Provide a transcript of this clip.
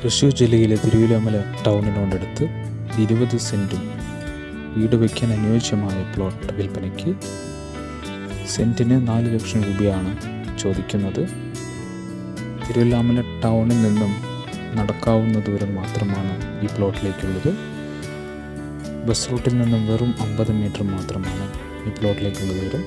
തൃശ്ശൂർ ജില്ലയിലെ തിരുവില്ലാമല ടൗണിനോടടുത്ത് 20 സെൻറ്റും വീട് വയ്ക്കാൻ അനുയോജ്യമായ പ്ലോട്ട് വിൽപ്പനയ്ക്ക്. സെൻറ്റിന് 4 ലക്ഷം രൂപയാണ് ചോദിക്കുന്നത്. തിരുവില്ലാമല ടൗണിൽ നിന്നും നടക്കാവുന്ന ദൂരം മാത്രമാണ് ഈ പ്ലോട്ടിലേക്കുള്ളത്. ബസ് റൂട്ടിൽ നിന്നും വെറും 50 മീറ്റർ മാത്രമാണ് ഈ പ്ലോട്ടിലേക്കുള്ള ദൂരം.